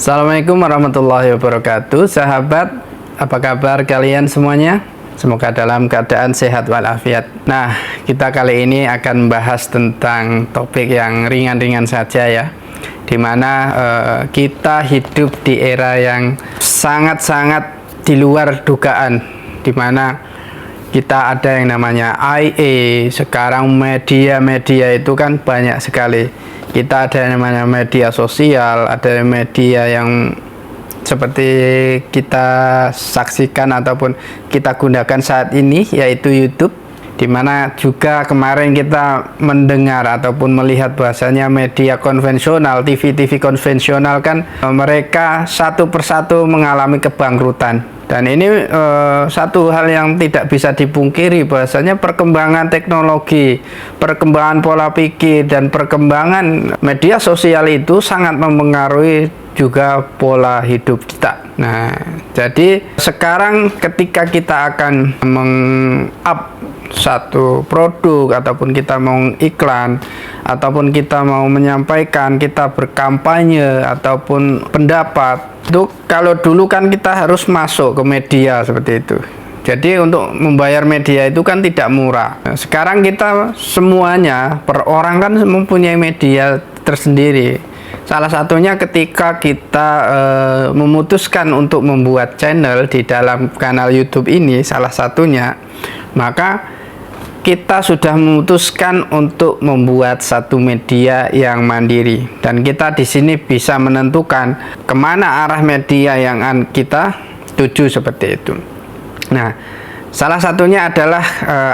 Assalamualaikum warahmatullahi wabarakatuh. Sahabat, apa kabar kalian semuanya? Semoga dalam keadaan sehat walafiat. Nah, kita kali ini akan membahas tentang topik yang ringan-ringan saja ya, dimana kita hidup di era yang sangat-sangat di luar dugaan, dimana kita ada yang namanya IA. Sekarang media-media itu kan banyak sekali. Kita ada yang namanya media sosial, ada media yang seperti kita saksikan ataupun kita gunakan saat ini, yaitu YouTube, dimana juga kemarin kita mendengar ataupun melihat bahasanya media konvensional, TV konvensional kan mereka satu persatu mengalami kebangkrutan. Dan ini satu hal yang tidak bisa dipungkiri, bahasanya perkembangan teknologi, perkembangan pola pikir, dan perkembangan media sosial itu sangat mempengaruhi juga pola hidup kita. Nah, jadi sekarang ketika kita akan meng-up satu produk ataupun kita mau iklan ataupun kita mau menyampaikan, kita berkampanye ataupun pendapat, itu kalau dulu kan kita harus masuk ke media seperti itu. Jadi untuk membayar media itu kan tidak murah. Nah, sekarang kita semuanya per orang kan mempunyai media tersendiri. Salah satunya ketika kita memutuskan untuk membuat channel di dalam kanal YouTube ini, salah satunya, maka kita sudah memutuskan untuk membuat satu media yang mandiri, dan kita di sini bisa menentukan kemana arah media yang kita tuju seperti itu. Nah, salah satunya adalah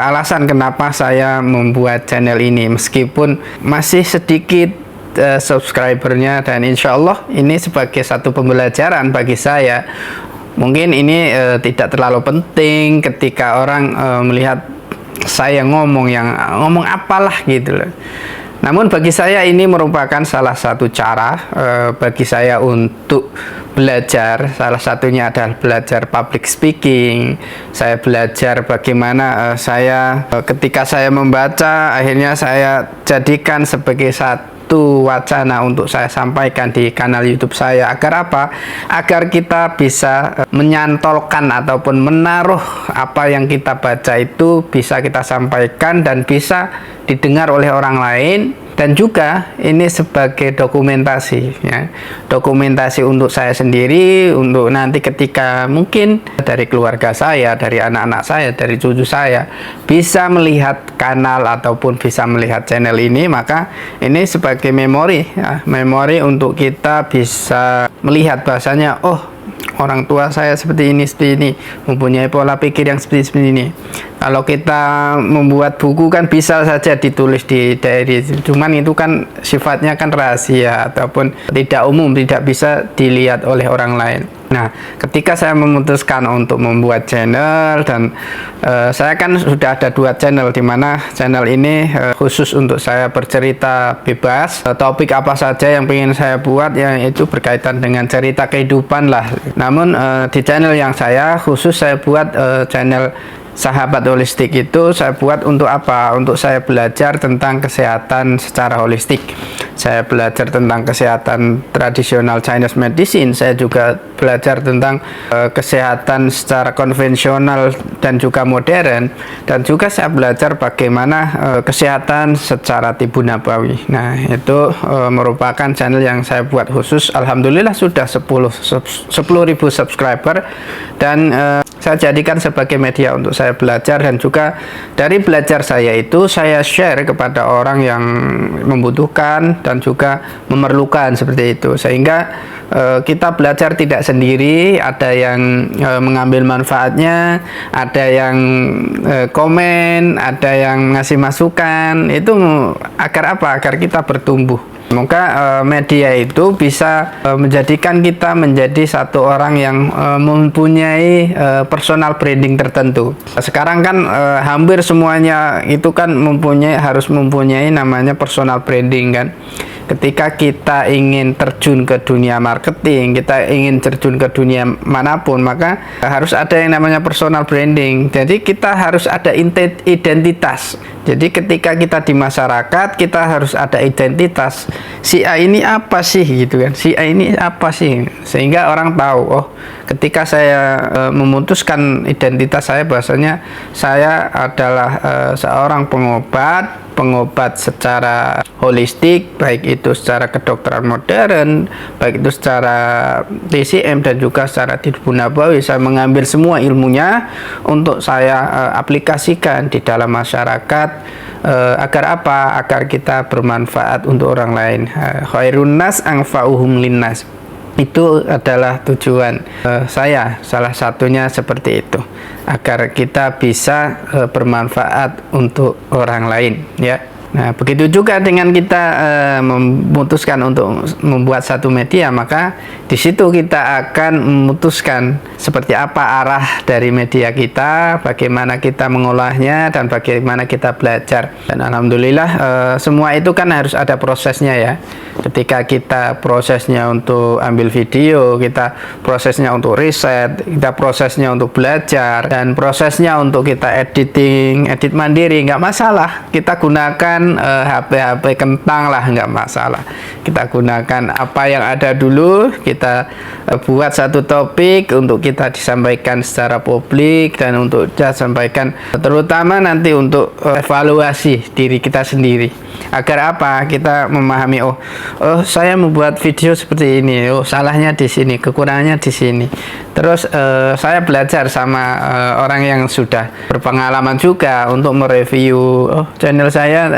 alasan kenapa saya membuat channel ini, meskipun masih sedikit subscribernya, dan insya Allah ini sebagai satu pembelajaran bagi saya. Mungkin ini tidak terlalu penting ketika orang melihat saya ngomong apalah gitu loh. Namun bagi saya ini merupakan salah satu cara bagi saya untuk belajar. Salah satunya adalah belajar public speaking. Saya belajar bagaimana saya ketika saya membaca, akhirnya saya jadikan sebagai satu wacana untuk saya sampaikan di kanal YouTube saya. Agar apa? Agar kita bisa menyantolkan ataupun menaruh apa yang kita baca itu bisa kita sampaikan dan bisa didengar oleh orang lain, dan juga ini sebagai dokumentasi ya. Dokumentasi untuk saya sendiri, untuk nanti ketika mungkin dari keluarga saya, dari anak-anak saya, dari cucu saya bisa melihat kanal ataupun bisa melihat channel ini, maka ini sebagai memori ya, memori untuk kita bisa melihat bahasanya, oh, orang tua saya seperti ini, mempunyai pola pikir yang seperti ini. Kalau kita membuat buku kan bisa saja ditulis di diary, cuman itu kan sifatnya kan rahasia ataupun tidak umum, tidak bisa dilihat oleh orang lain. Nah, ketika saya memutuskan untuk membuat channel, dan saya kan sudah ada 2 channel, dimana channel ini khusus untuk saya bercerita bebas, topik apa saja yang ingin saya buat yang itu berkaitan dengan cerita kehidupan lah. Namun di channel yang saya khusus saya buat channel Sahabat Holistik, itu saya buat untuk apa? Untuk saya belajar tentang kesehatan secara holistik. Saya belajar tentang kesehatan tradisional Chinese medicine. Saya juga belajar tentang kesehatan secara konvensional dan juga modern, dan juga saya belajar bagaimana kesehatan secara tibu nabawi. Nah, itu merupakan channel yang saya buat khusus. Alhamdulillah sudah 10.000 subscriber, dan saya jadikan sebagai media untuk saya belajar, dan juga dari belajar saya itu saya share kepada orang yang membutuhkan dan juga memerlukan seperti itu, sehingga kita belajar tidak sendiri. Ada yang mengambil manfaatnya, ada yang komen, ada yang ngasih masukan. Itu agar apa? Agar kita bertumbuh. Semoga media itu bisa menjadikan kita menjadi satu orang yang mempunyai personal branding tertentu. Sekarang kan hampir semuanya itu kan harus mempunyai namanya personal branding kan. ketika kita ingin terjun ke dunia marketing, kita ingin terjun ke dunia manapun, maka harus ada yang namanya personal branding. Jadi kita harus ada identitas. Jadi ketika kita di masyarakat, kita harus ada identitas. Si A ini apa sih gitu kan? Si A ini apa sih? Sehingga orang tahu, oh, ketika saya memutuskan identitas saya, bahwasanya saya adalah seorang pengobat secara holistik, baik itu secara kedokteran modern, baik itu secara TCM dan juga secara tibbun nabawi. Saya mengambil semua ilmunya untuk saya aplikasikan di dalam masyarakat, agar apa? Agar kita bermanfaat untuk orang lain. Khairun nas anfa'uhum linnas. Itu adalah tujuan saya, salah satunya seperti itu, agar kita bisa bermanfaat untuk orang lain, ya. Nah, begitu juga dengan kita memutuskan untuk membuat satu media, maka di situ kita akan memutuskan seperti apa arah dari media kita, bagaimana kita mengolahnya, dan bagaimana kita belajar. Dan alhamdulillah semua itu kan harus ada prosesnya, ya. Ketika kita prosesnya untuk ambil video, kita prosesnya untuk riset, kita prosesnya untuk belajar, dan prosesnya untuk kita edit mandiri, nggak masalah. Kita gunakan HP kentang lah, nggak masalah. Kita gunakan apa yang ada dulu, kita buat satu topik untuk kita disampaikan secara publik, dan untuk kita sampaikan terutama nanti untuk evaluasi diri kita sendiri, agar apa? Kita memahami, oh saya membuat video seperti ini, oh salahnya di sini, kekurangannya di sini. Terus saya belajar sama orang yang sudah berpengalaman juga untuk mereview, oh channel saya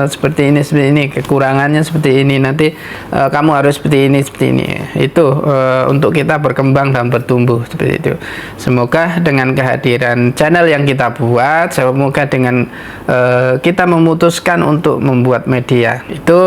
seperti ini, kekurangannya seperti ini, nanti kamu harus seperti ini. Itu untuk kita berkembang dan bertumbuh seperti itu. Semoga dengan kehadiran channel yang kita buat, semoga dengan kita memutuskan untuk membuat media itu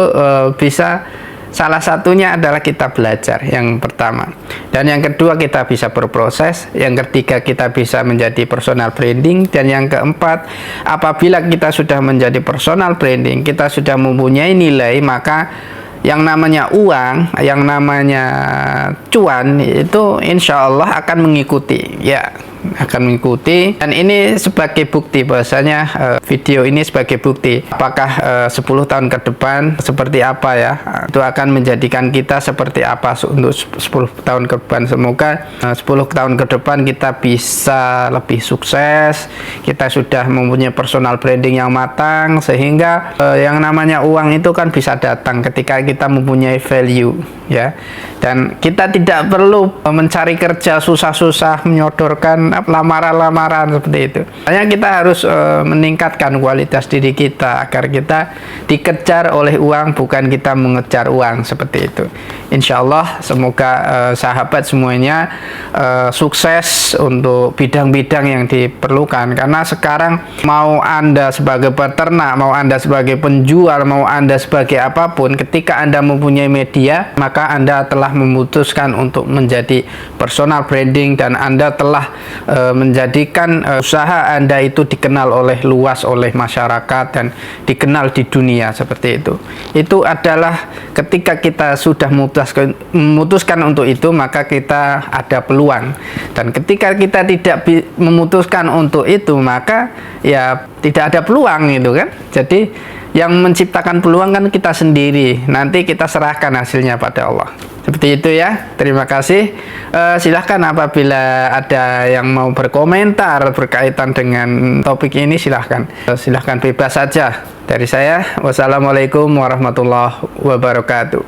bisa, salah satunya adalah kita belajar, yang pertama. Dan yang kedua, kita bisa berproses. Yang ketiga, kita bisa menjadi personal branding. Dan yang keempat, apabila kita sudah menjadi personal branding, kita sudah mempunyai nilai, maka yang namanya uang, yang namanya cuan, itu insya Allah akan mengikuti, ya, akan mengikuti. Dan ini sebagai bukti, bahwasanya video ini sebagai bukti apakah 10 tahun ke depan seperti apa, ya, itu akan menjadikan kita seperti apa untuk 10 tahun ke depan. Semoga 10 tahun ke depan kita bisa lebih sukses, kita sudah mempunyai personal branding yang matang, sehingga yang namanya uang itu kan bisa datang ketika kita mempunyai value, ya. Dan kita tidak perlu mencari kerja susah-susah, menyodorkan lamaran-lamaran seperti itu. Hanya kita harus meningkatkan kualitas diri kita agar kita dikejar oleh uang, bukan kita mengejar uang, seperti itu. Insya Allah semoga sahabat semuanya sukses untuk bidang-bidang yang diperlukan. Karena sekarang mau Anda sebagai peternak, mau Anda sebagai penjual, mau Anda sebagai apapun, ketika Anda mempunyai media, maka Anda telah memutuskan untuk menjadi personal branding, dan Anda telah menjadikan usaha Anda itu dikenal oleh luas oleh masyarakat dan dikenal di dunia, seperti itu. Itu adalah ketika kita sudah memutuskan untuk itu, maka kita ada peluang. Dan ketika kita tidak memutuskan untuk itu, maka ya tidak ada peluang, gitu kan. Jadi yang menciptakan peluang kan kita sendiri. Nanti kita serahkan hasilnya pada Allah. Seperti itu, ya. Terima kasih. Silahkan apabila ada yang mau berkomentar berkaitan dengan topik ini, silahkan. Silahkan bebas saja. Dari saya, wassalamualaikum warahmatullahi wabarakatuh.